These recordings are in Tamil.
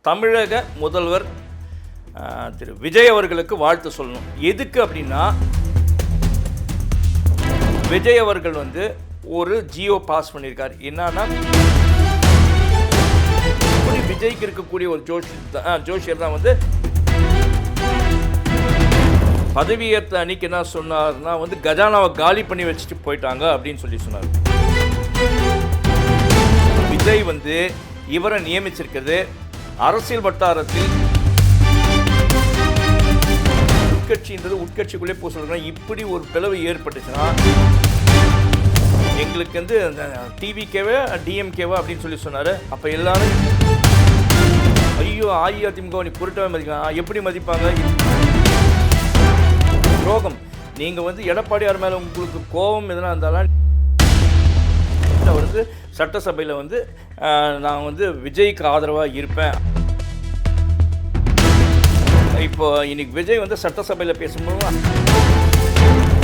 தமிழக முதல்வர் திரு விஜய் அவர்களுக்கு வாழ்த்து சொல்லணும். எதுக்கு அப்படின்னா, விஜய் அவர்கள் ஒரு ஜியோ பாஸ் பண்ணியிருக்காரு. என்னன்னா, விஜய்க்கு இருக்கக்கூடிய ஒரு ஜோஷியர் தான் பதவியேற்ற அன்னைக்கு என்ன சொன்னார்னா, கஜானாவை காலி பண்ணி வச்சுட்டு போயிட்டாங்க அப்படின்னு சொல்லி சொன்னார். விஜய் இவரை நியமிச்சிருக்கிறது அரசியல் வட்டாரத்தில் உட்கட்சின்றது உட்கட்சிக்குள்ளே போக சொல்கிறேன். இப்படி ஒரு பிளவு ஏற்பட்டுச்சுன்னா எங்களுக்கு டிவிகேவா டிஎம்கேவா அப்படின்னு சொல்லி சொன்னார். அப்போ எல்லாரும் ஐயோ அஇஅதிமுக நீ பொருட்டாவே மதிக்கலாம், எப்படி மதிப்பாங்க? துரோகம். நீங்கள் எடப்பாடியார் மேலே உங்களுக்கு கோபம் எதனா இருந்தாலும் அவருக்கு சட்டசபையில் நான் விஜய்க்கு ஆதரவாக இருப்பேன். இப்போ இன்னைக்கு விஜய் சட்டசபையில் பேசும்போது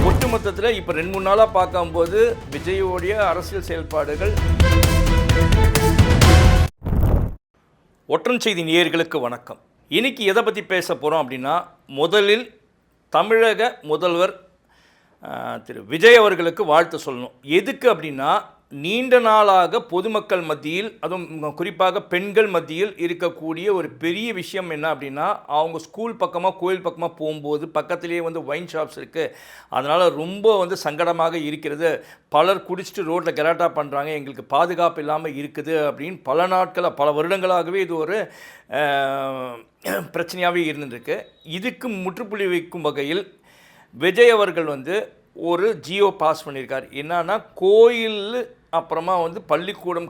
ஒட்டுமொத்தத்தில் இப்போ 2-3 நாளாக பார்க்கும்போது விஜயோடைய அரசியல் செயல்பாடுகள். ஒற்றன் செய்தி நேயர்களுக்கு வணக்கம். இன்னைக்கு எதை பற்றி பேச போகிறோம் அப்படின்னா, முதலில் தமிழக முதல்வர் திரு விஜய் அவர்களுக்கு வாழ்த்து சொல்லணும். எதுக்கு அப்படின்னா, நீண்ட நாளாக பொதுமக்கள் மத்தியில், அதுவும் குறிப்பாக பெண்கள் மத்தியில் இருக்கக்கூடிய ஒரு பெரிய விஷயம் என்ன அப்படின்னா, அவங்க ஸ்கூல் பக்கமாக கோயில் பக்கமாக போகும்போது பக்கத்துலேயே ஒயின் ஷாப்ஸ் இருக்குது. அதனால் ரொம்ப சங்கடமாக இருக்கிறது. பலர் குடிச்சிட்டு ரோட்டில் கலாட்டா பண்ணுறாங்க, எங்களுக்கு பாதுகாப்பு இல்லாமல் இருக்குது அப்படின்னு பல நாட்களாக பல வருடங்களாகவே இது ஒரு பிரச்சனையாகவே இருந்துருக்கு. இதுக்கு முற்றுப்புள்ளி வைக்கும் வகையில் விஜய் அவர்கள் ஒரு ஜியோ பாஸ் பண்ணியிருக்கார். என்னன்னா, கோயில் அப்புறமா பள்ளிக்கூடம்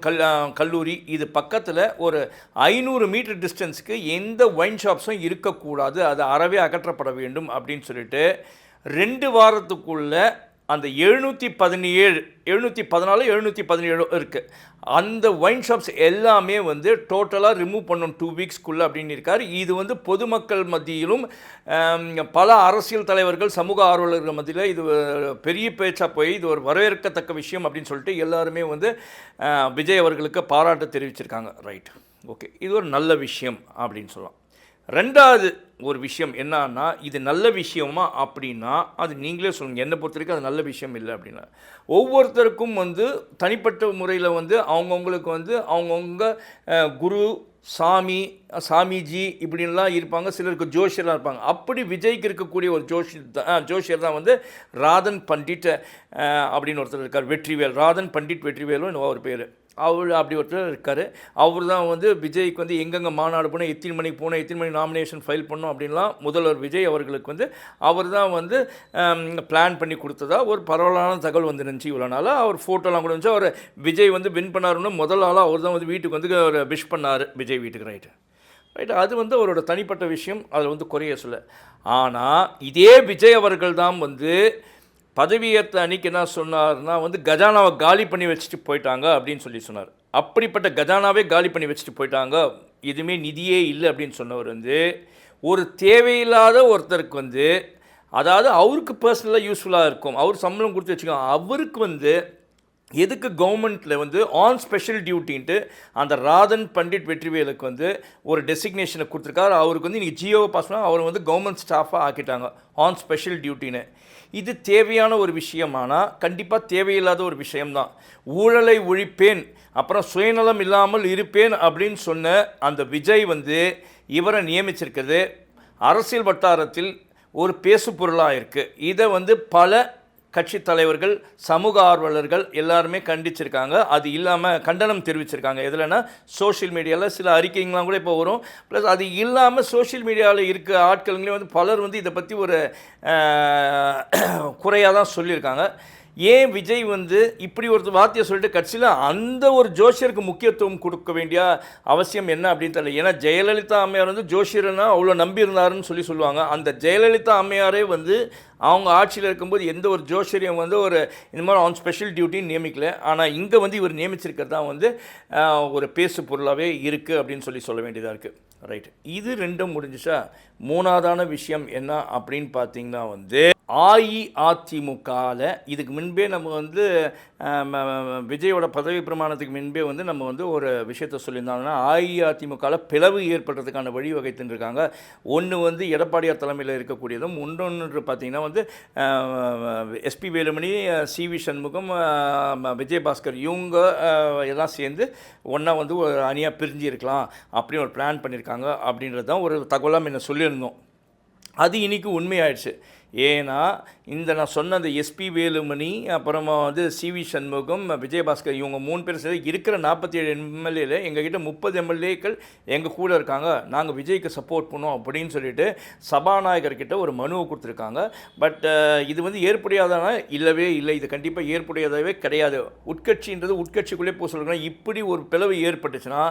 கல்லூரி இது பக்கத்தில் ஒரு 500 மீட்டர் டிஸ்டன்ஸுக்கு எந்த ஒயின் ஷாப்ஸும் இருக்கக்கூடாது, அது அறவே அகற்றப்பட வேண்டும் அப்படின்னு சொல்லிட்டு 2 வாரத்துக்குள்ளே அந்த 717 இருக்குது அந்த ஒயின் ஷாப்ஸ் எல்லாமே டோட்டலாக ரிமூவ் பண்ணணும் 2 வீக்ஸ்க்குள்ளே அப்படின்னு இருக்கார். இது பொதுமக்கள் மத்தியிலும் பல அரசியல் தலைவர்கள் சமூக ஆர்வலர்கள் மத்தியில் இது பெரிய பேச்சாக போய் இது ஒரு வரவேற்கத்தக்க விஷயம் அப்படின்னு சொல்லிட்டு எல்லாருமே விஜய் அவர்களுக்கு பாராட்டு தெரிவிச்சிருக்காங்க. ரைட், ஓகே, இது ஒரு நல்ல விஷயம் அப்படின்னு சொல்லலாம். ரெண்டாவது ஒரு விஷயம் என்னன்னா, இது நல்ல விஷயமா அப்படின்னா அது நீங்களே சொல்லுங்கள். என்னை பொறுத்த வரைக்கும் அது நல்ல விஷயம் இல்லை அப்படின்னா, ஒவ்வொருத்தருக்கும் தனிப்பட்ட முறையில் அவங்கவுங்களுக்கு அவங்கவுங்க குரு சாமிஜி இப்படின்லாம் இருப்பாங்க. சிலருக்கு ஜோஷியராக இருப்பாங்க. அப்படி விஜய்க்கு இருக்கக்கூடிய ஒரு ஜோஷியர் தான் ராதன் பண்டிட் அப்படின்னு ஒருத்தர் இருக்கார். ராதன் பண்டிட் வெற்றிவேலும் அவர் பேர். அவர் அப்படி ஒருத்தர் இருக்கார். அவர் தான் விஜய்க்கு எங்கெங்கே மாநாடு போனால் எத்தனை மணிக்கு போனால் எத்தனை மணி நாமினேஷன் ஃபைல் பண்ணோம் அப்படின்லாம் முதல்வர் விஜய் அவர்களுக்கு அவர் தான் பிளான் பண்ணி கொடுத்ததா ஒரு பரவலான தகவல் இருந்துச்சு. இவ்வளோ நாளாக அவர் ஃபோட்டோலாம் கூட இருந்துச்சு. அவர் விஜய் வின் பண்ணாருன்னு முதல் நாளாக அவர் தான் வீட்டுக்கு ஒரு விஷ் பண்ணார் விஜய் வீட்டுக்கு. ரைட்டு, அது அவரோட தனிப்பட்ட விஷயம், அதில் குறைய சொல்ல. ஆனால் இதே விஜய் அவர்கள் தான் பதவியேற்ற அன்னைக்கு என்ன சொன்னார்னா, கஜானாவை காலி பண்ணி வச்சுட்டு போயிட்டாங்க அப்படின்னு சொல்லி சொன்னார். அப்படிப்பட்ட கஜானாவே காலி பண்ணி வச்சுட்டு போயிட்டாங்க, எதுவுமே நிதியே இல்லை அப்படின்னு சொன்னவர் ஒரு தேவையில்லாத ஒருத்தருக்கு அதாவது அவருக்கு பர்சனலாக யூஸ்ஃபுல்லாக இருக்கும், அவர் சம்பளம் கொடுத்து வச்சுக்கோங்க, அவருக்கு எதுக்கு கவர்மெண்ட்டில் ஆன் ஸ்பெஷல் டியூட்டின்ட்டு அந்த ராதன் பண்டிட் வெற்றிவேலுக்கு ஒரு டெசிக்னேஷனை கொடுத்துருக்காரு. அவருக்கு இன்றைக்கி ஜியோவை பாஸ் பண்ணால் அவர் கவர்மெண்ட் ஸ்டாஃபாக ஆக்கிட்டாங்க ஆன் ஸ்பெஷல் டியூட்டின்னு. இது தேவையான ஒரு விஷயமானால் கண்டிப்பாக தேவையில்லாத ஒரு விஷயம்தான். ஊழலை ஒழிப்பேன், அப்புறம் சுயநலம் இல்லாமல் இருப்பேன் அப்படின்னு சொன்ன அந்த விஜய் இவரை நியமிச்சிருக்கிறது அரசியல் வட்டாரத்தில் ஒரு பேசு பொருளாக இருக்குது. இதை பல கட்சி தலைவர்கள் சமூக ஆர்வலர்கள் எல்லாருமே கண்டிச்சிருக்காங்க. அது இல்லாமல் கண்டனம் தெரிவிச்சிருக்காங்க. எதுலன்னா, சோஷியல் மீடியாவில் சில அறிக்கைங்களாம் கூட இப்போ வரும். ப்ளஸ் அது இல்லாமல் சோஷியல் மீடியாவில் இருக்க ஆட்கள்களையும் பலர் இதை பற்றி ஒரு குறையாக தான் சொல்லியிருக்காங்க. ஏன் விஜய் இப்படி ஒரு வார்த்தையை சொல்லிட்டு கட்சியில் அந்த ஒரு ஜோஷியருக்கு முக்கியத்துவம் கொடுக்க வேண்டிய அவசியம் என்ன அப்படின்னு தெரியல. ஏன்னா ஜெயலலிதா அம்மையார் ஜோஷியர்னா அவ்வளோ நம்பியிருந்தாருன்னு சொல்லுவாங்க. அந்த ஜெயலலிதா அம்மையாரே அவங்க ஆட்சியில் இருக்கும்போது எந்த ஒரு ஜோஷியரையும் ஒரு இந்த மாதிரி ஆன் ஸ்பெஷல் டியூட்டின்னு நியமிக்கல. ஆனால் இங்கே இவர் நியமிச்சிருக்கிறது தான் ஒரு பேசு பொருளாகவே இருக்குது அப்படின்னு சொல்ல வேண்டியதாக இருக்குது. ரைட், இது ரெண்டும் முடிஞ்சிச்சா. மூணாவதான விஷயம் என்ன அப்படின்னு பார்த்தீங்கன்னா அஇஅதிமுகவில் இதுக்கு முன்பே நம்ம வந்து விஜயோட பதவி பிரமாணத்துக்கு முன்பே வந்து நம்ம வந்து ஒரு விஷயத்த சொல்லியிருந்தோம்னா அஇஅதிமுகவில் பிளவு ஏற்படுறதுக்கான வழிவகை இருக்காங்க. ஒன்று வந்து எடப்பாடியார் தலைமையில் இருக்கக்கூடியதும், இன்னொன்று பார்த்திங்கன்னா வந்து எஸ்பி வேலுமணி, சிவி சண்முகம், விஜயபாஸ்கர் இவங்க எல்லாம் சேர்ந்து ஒன்றா வந்து ஒரு அணியாக பிரிஞ்சு இருக்கலாம் அப்படின்னு ஒரு பிளான் பண்ணியிருக்காங்க அப்படின்றது தான் ஒரு தகவலாக முன்ன சொல்லியிருந்தோம். அது இன்றைக்கி உண்மையாயிடுச்சு. ஏன்னா இந்த நான் சொன்ன அந்த எஸ்பி வேலுமணி, அப்புறமா வந்து சிவி சண்முகம், விஜயபாஸ்கர் இவங்க 3 பேர் சேர்ந்து இருக்கிற 47 எம்எல்ஏல எங்ககிட்ட 30 எம்எல்ஏக்கள் எங்கள் கூட இருக்காங்க, நாங்கள் விஜய்க்கு சப்போர்ட் பண்ணோம் அப்படின்னு சொல்லிட்டு சபாநாயகர்கிட்ட ஒரு மனுவை கொடுத்துருக்காங்க. பட் இது வந்து ஏற்புடையாதானா? இல்லவே இல்லை. இது கண்டிப்பாக ஏற்புடையதாகவே கிடையாது. உட்கட்சின்றது உட்கட்சிக்குள்ளே போக சொல்கிறாங்க. இப்படி ஒரு பிளவு ஏற்பட்டுச்சுன்னா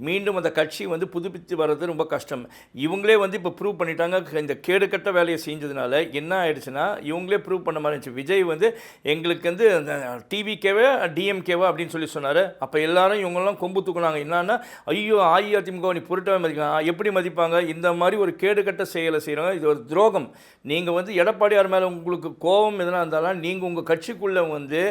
மீண்டும் அந்த கட்சி வந்து புதுப்பித்து வர்றது ரொம்ப கஷ்டம். இவங்களே வந்து இப்போ ப்ரூவ் பண்ணிட்டாங்க. இந்த கேடுகட்ட வேலையை செஞ்சதுனால என்ன ஆயிடுச்சுன்னா இவங்களே ப்ரூவ் பண்ண மாதிரி இருந்துச்சு. விஜய் வந்து எங்களுக்கு வந்து டிவிகேவா டிஎம்கேவா அப்படின்னு சொல்லி சொன்னார். அப்போ எல்லாரும் இவங்கெல்லாம் கொம்பு தூக்குனாங்க. என்னன்னா, ஐயோ அஇஅதிமுக நீ பொருட்டாவே மதிக்கலாம். எப்படி மதிப்பாங்க? இந்த மாதிரி ஒரு கேடுகட்ட செயலை செய்கிறாங்க. இது ஒரு துரோகம். நீங்கள் வந்து எடப்பாடியார் மேலே உங்களுக்கு கோபம் எதனா இருந்தாலும் நீங்கள் உங்கள் கட்சிக்குள்ளே வந்து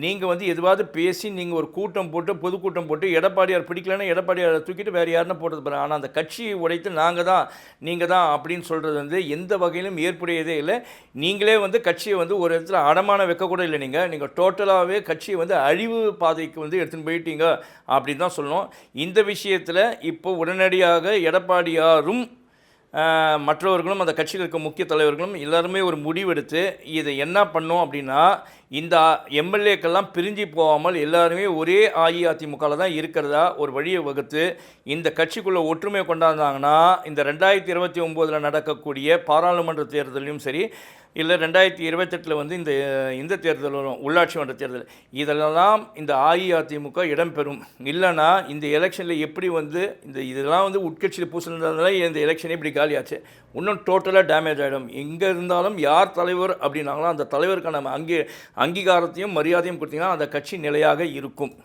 நீங்கள் வந்து எதுவாவது பேசி நீங்கள் ஒரு கூட்டம் போட்டு பொதுக்கூட்டம் போட்டு எடப்பாடியார் பிடிக்கலன்னா எடப்பாடியாரை தூக்கிட்டு வேறு யாருன்னா போட்டது பாருங்க. ஆனால் அந்த கட்சியை உடைத்து நாங்கள் தான் நீங்கள் தான் அப்படின்னு சொல்கிறது வந்து எந்த வகையிலும் ஏற்புடையதே இல்லை. நீங்களே வந்து கட்சியை வந்து ஒரு இடத்துல அடமான வைக்கக்கூட இல்லை. நீங்கள் டோட்டலாகவே கட்சியை வந்து அழிவு பாதைக்கு வந்து எடுத்துன்னு போயிட்டீங்க அப்படின்னு தான் சொல்லணும். இந்த விஷயத்தில் இப்போ உடனடியாக எடப்பாடியாரும் மற்றவர்களும் அந்த கட்சியில் இருக்க முக்கிய தலைவர்களும் எல்லாருமே ஒரு முடிவெடுத்து இதை என்ன பண்ணோம் அப்படின்னா, இந்த எம்எல்ஏக்கெல்லாம் பிரிஞ்சு போகாமல் எல்லாருமே ஒரே அஇஅதிமுகவில் தான் இருக்கிறதா ஒரு வழியை வகுத்து இந்த கட்சிக்குள்ளே ஒற்றுமை கொண்டாந்தாங்கன்னா இந்த 2029 நடக்கக்கூடிய பாராளுமன்ற தேர்தலையும் சரி, இல்லை 2028 வந்து இந்த தேர்தல் வரும், உள்ளாட்சி மன்ற தேர்தல், இதெல்லாம் இந்த அஇஅதிமுக இடம்பெறும். இல்லைனா இந்த எலெக்ஷனில் எப்படி வந்து இதெல்லாம் வந்து உட்கட்சியில் பூசினதால இந்த எலெக்ஷனே இப்படி காலியாச்சு. இன்னும் டோட்டலாக டேமேஜ் ஆகிடும். எங்கே இருந்தாலும் யார் தலைவர் அப்படின்னாங்களோ அந்த தலைவருக்கான அங்கீகாரத்தையும் மரியாதையும் கொடுத்தீங்கன்னா அந்த கட்சி நிலையாக இருக்கும்.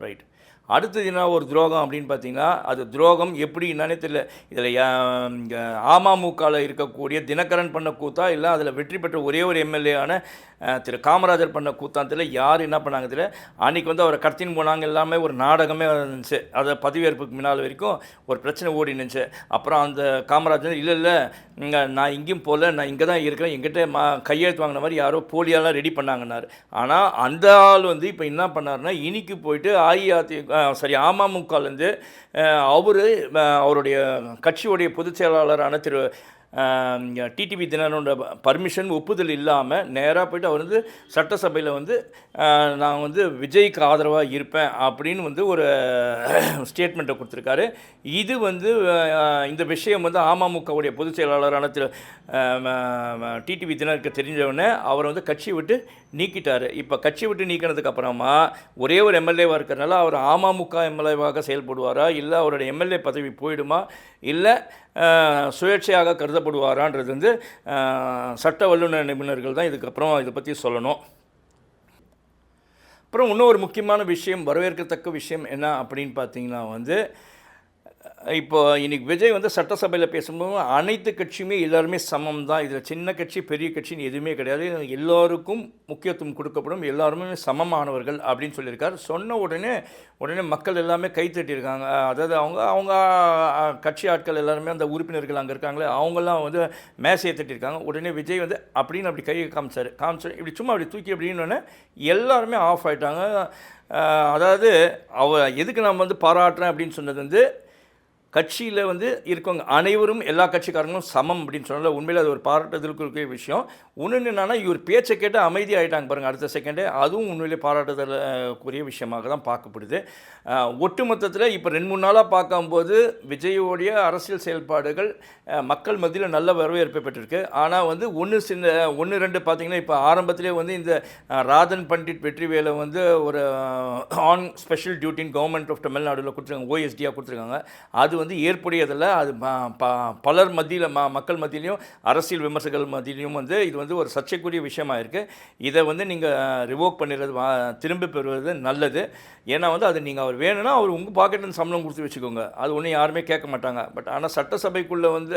ரைட். அடுத்தது என்ன ஒரு துரோகம் அப்படின்னு பார்த்தீங்கன்னா, அது துரோகம் எப்படி என்னன்னே தெரியல. இதில் அமமுகவில் இருக்கக்கூடிய தினகரன் பண்ண கூத்தா, இல்லை அதில் வெற்றி பெற்ற ஒரே ஒரு எம்எல்ஏயான திரு காமராஜர் பண்ண கூத்தான் தெரியல. யார் என்ன பண்ணாங்க தெரியல. அன்றைக்கி வந்து அவரை கடத்தின்னு போனாங்க. எல்லாமே ஒரு நாடகமே இருந்துச்சு. அதை பதவியேற்புக்கு முன்னால் வரைக்கும் ஒரு பிரச்சனை ஓடி இருந்துச்சு. அப்புறம் அந்த காமராஜர் இல்லை நான் இங்கேயும் போகல, நான் இங்கே தான் இருக்கிறேன், எங்கிட்ட கையெழுத்து வாங்கின மாதிரி யாரோ போலியாலாம் ரெடி பண்ணாங்கன்னாரு. ஆனால் அந்த ஆள் வந்து இப்போ என்ன பண்ணாருன்னா, இன்னைக்கு போயிட்டு அமமுகலேருந்து அவருடைய கட்சியுடைய பொதுச் செயலாளரான திரு டிடிவி தினகரனோட பர்மிஷன் ஒப்புதல் இல்லாமல் நேராக போய்ட்டு அவர் வந்து சட்டசபையில் வந்து நான் வந்து விஜய்க்கு ஆதரவாக இருப்பேன் அப்படின்னு வந்து ஒரு ஸ்டேட்மெண்ட்டை கொடுத்துருக்காரு. இது வந்து இந்த விஷயம் வந்து அமமுகவுடைய பொதுச் செயலாளரான திரு டிடிவி தினகருக்கு தெரிஞ்சவொடனே அவரை வந்து கட்சி விட்டு நீக்கிட்டார். இப்போ கட்சி விட்டு நீக்கினதுக்கு அப்புறமா ஒரே ஒரு எம்எல்ஏவாக இருக்கிறனால அவர் அமமுக எம்எல்ஏவாக செயல்படுவாரா, இல்லை அவருடைய எம்எல்ஏ பதவி போயிடுமா, இல்லை சுயேட்சையாக கருதப்படுவாரான்றது வந்து சட்ட வல்லுநர் நிபுணர்கள் தான் இதுக்கப்புறம் இதை பற்றி சொல்லணும். அப்புறம் இன்னும் ஒரு முக்கியமான விஷயம், வரவேற்கத்தக்க விஷயம் என்ன அப்படின்னு பார்த்தீங்கன்னா வந்து, இப்போ இன்றைக்கி விஜய் வந்து சட்டசபையில் பேசும்போது அனைத்து கட்சியுமே எல்லாருமே சமம் தான், இதில் சின்ன கட்சி பெரிய கட்சின்னு எதுவுமே கிடையாது, எல்லோருக்கும் முக்கியத்துவம் கொடுக்கப்படும், எல்லாருமே சமமானவர்கள் அப்படின்னு சொல்லியிருக்காரு. சொன்ன உடனே மக்கள் எல்லாமே கைத்தட்டியிருக்காங்க. அதாவது அவங்க கட்சி ஆட்கள் எல்லாருமே அந்த உறுப்பினர்கள் அங்கே இருக்காங்களே அவங்கெல்லாம் வந்து மேசையை தட்டியிருக்காங்க. உடனே விஜய் வந்து அப்படி கையை காமிச்சார். இப்படி சும்மா அப்படி தூக்கி அப்படின்னோடனே எல்லாருமே ஆஃப் ஆகிட்டாங்க. அதாவது எதுக்கு நான் வந்து பாராட்டுறேன் அப்படின்னு சொன்னது வந்து, கட்சியில் வந்து இருக்கவங்க அனைவரும் எல்லா கட்சிக்காரங்களும் சமம் அப்படின்னு சொன்னால உண்மையில் அது ஒரு பாராட்டுதலுக்குரிய விஷயம். இன்னொன்று என்னன்னா, இவர் பேச்சை கேட்டு அமைதி ஆகிட்டாங்க பாருங்கள் அடுத்த செகண்டே, அதுவும் உண்மையிலே பாராட்டுதலுக்குரிய விஷயமாக தான் பார்க்கப்படுது. ஒட்டுமொத்தத்தில் இப்போ 2-3 நாளாக பார்க்கும்போது விஜயோடைய அரசியல் செயல்பாடுகள் மக்கள் மத்தியில் நல்ல வரவேற்பை பெற்றிருக்கு. ஆனால் வந்து 1-2 பார்த்திங்கன்னா, இப்போ ஆரம்பத்திலே வந்து இந்த ராதன் பண்டிட் வெற்றிவேலை வந்து ஒரு ஆன் ஸ்பெஷல் டியூட்டின் கவர்மெண்ட் ஆஃப் தமிழ்நாடுல கொடுத்துருக்காங்க, ஓஎஸ்டியாக கொடுத்துருக்காங்க. அது வந்து ஏற்புடையதில்லை. அது பலர் மத்தியில் மக்கள் மத்தியிலையும் அரசியல் விமர்சகர்கள் மத்தியிலையும் வந்து இது வந்து ஒரு சர்ச்சைக்குரிய விஷயமா இருக்குது. இதை வந்து நீங்கள் ரிவோக் பண்ணிடுறது திரும்பி பெறுவது நல்லது. ஏன்னா வந்து அது நீங்கள் அவர் வேணும்னா அவர் உங்கள் பாக்கெட்டில் சம்பளம் கொடுத்து வச்சுக்கோங்க, அது ஒன்றும் யாருமே கேட்க மாட்டாங்க. பட் ஆனால் சட்டசபைக்குள்ளே வந்து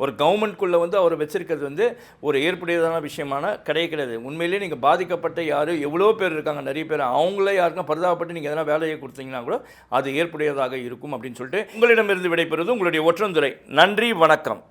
ஒரு கவர்மெண்ட்குள்ளே வந்து அவர் வச்சிருக்கிறது வந்து ஒரு ஏற்புடையதான விஷயமான கிடையாது. உண்மையிலேயே நீங்கள் பாதிக்கப்பட்ட யார் எவ்வளோ பேர் இருக்காங்க, நிறைய பேர், அவங்களே யாருக்கும் பரிதாபப்பட்டு நீங்கள் எதனா வேலையை கொடுத்தீங்கன்னா கூட அது ஏற்புடையதாக இருக்கும் அப்படின்னு சொல்லிட்டு உங்களிடமிருந்து விடைபெறுவது உங்களுடைய ஒற்றந்துரை. நன்றி, வணக்கம்.